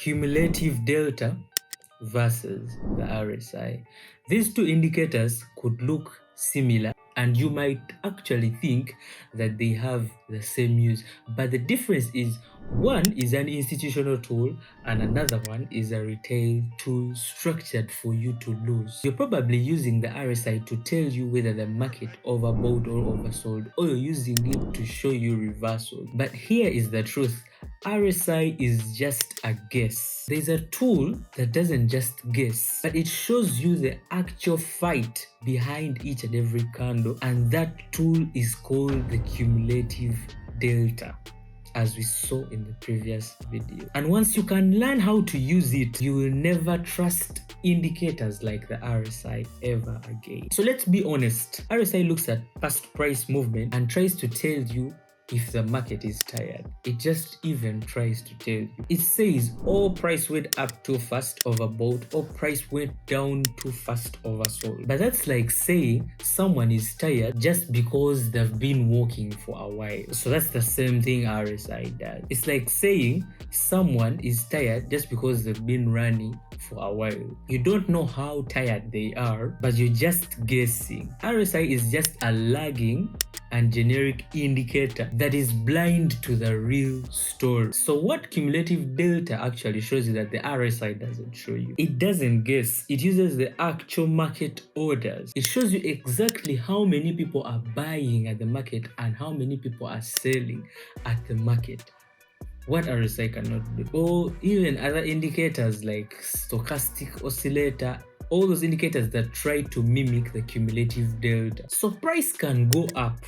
Cumulative delta versus the RSI. These two indicators could look similar and you might actually think that they have the same use, but the difference is one is an institutional tool and another one is a retail tool structured for you to lose. You're probably using the RSI to tell you whether the market overbought or oversold, or you're using it to show you reversals. But here is the truth. RSI is just a guess. There's a tool that doesn't just guess, but it shows you the actual fight behind each and every candle, and that tool is called the cumulative delta, as we saw in the previous video. And once you can learn how to use it, you will never trust indicators like the RSI ever again. So let's be honest, RSI looks at past price movement and tries to tell you if the market is tired. It just even tries to tell you. It says, oh, price went up too fast, overbought, or price went down too fast, oversold. But that's like saying someone is tired just because they've been walking for a while. So that's the same thing RSI does. It's like saying someone is tired just because they've been running for a while. You don't know how tired they are, but you're just guessing. RSI is just a lagging and generic indicator that is blind to the real story. So what cumulative delta actually shows you that the RSI doesn't show you. It doesn't guess. It uses the actual market orders. It shows you exactly how many people are buying at the market and how many people are selling at the market. What RSI cannot do. Or even other indicators like stochastic oscillator, all those indicators that try to mimic the cumulative delta. So price can go up,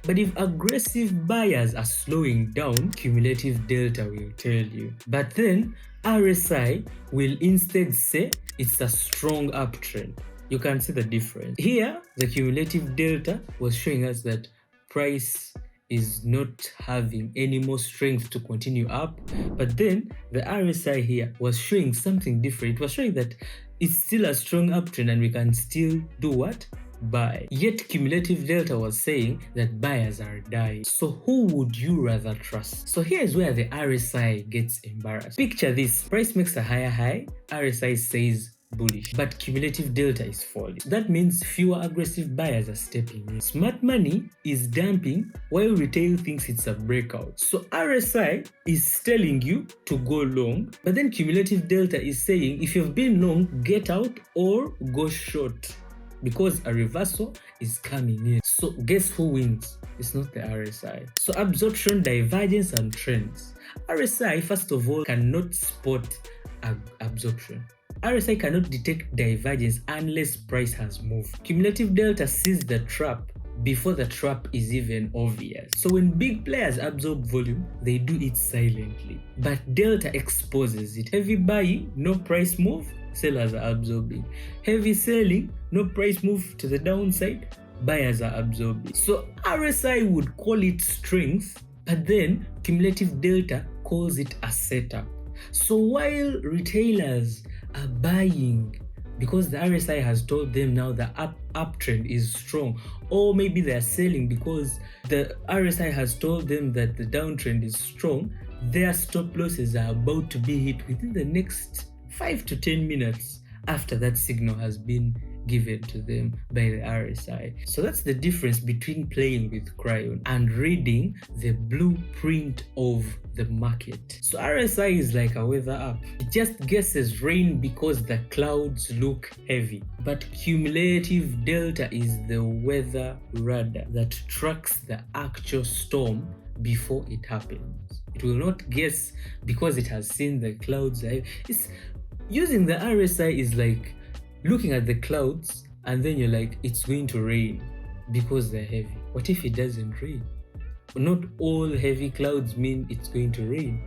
but if aggressive buyers are slowing down, cumulative delta will tell you. But then RSI will instead say it's a strong uptrend. You can see the difference. Here, the cumulative delta was showing us that price is not having any more strength to continue up, but then the RSI here was showing something different. It was showing that it's still a strong uptrend and we can still do what? Buy. Yet cumulative delta was saying that buyers are dying. So who would you rather trust? So here is where the RSI gets embarrassed. Picture this: price makes a higher high, RSI says bullish, but cumulative delta is falling. That means fewer aggressive buyers are stepping in. Smart money is dumping while retail thinks it's a breakout. So RSI is telling you to go long, but then cumulative delta is saying if you've been long, get out or go short, because a reversal is coming in. So guess who wins? It's not the RSI. So absorption, divergence, and trends. RSI, first of all, cannot spot absorption. RSI cannot detect divergence unless price has moved. Cumulative delta sees the trap before the trap is even obvious. So when big players absorb volume, they do it silently. But delta exposes it. Heavy buying, no price move, sellers are absorbing. Heavy selling, no price move to the downside, buyers are absorbing. So RSI would call it strength, but then cumulative delta calls it a setup. So while retailers are buying because the RSI has told them now the uptrend is strong, or maybe they are selling because the RSI has told them that the downtrend is strong, their stop losses are about to be hit within the next 5 to 10 minutes after that signal has been given to them by the RSI. So that's the difference between playing with crayon and reading the blueprint of the market. So RSI is like a weather app. It just guesses rain because the clouds look heavy. But cumulative delta is the weather radar that tracks the actual storm before it happens. It will not guess because it has seen the clouds. It's using the RSI is like looking at the clouds and then you're like, it's going to rain because they're heavy. What if it doesn't rain? Not all heavy clouds mean it's going to rain.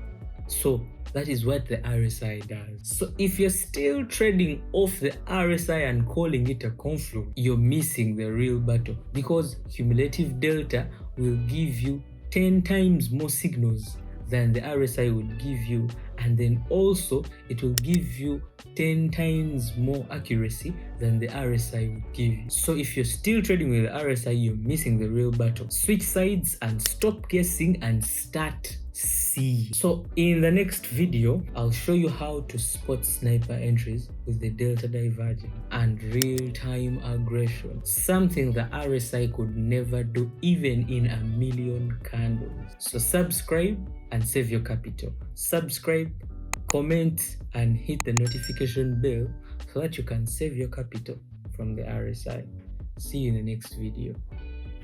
So that is what the RSI does. So if you're still trading off the RSI and calling it a confluence, you're missing the real battle, because cumulative delta will give you 10 times more signals than the RSI would give you, and then also it will give you 10 times more accuracy than the RSI would give you. So if you're still trading with the RSI, you're missing the real battle. Switch sides and stop guessing and start C. So in the next video, I'll show you how to spot sniper entries with the delta divergence and real-time aggression, something the RSI could never do even in a million candles. So subscribe and save your capital. Subscribe, comment, and hit the notification bell so that you can save your capital from the RSI. See you in the next video.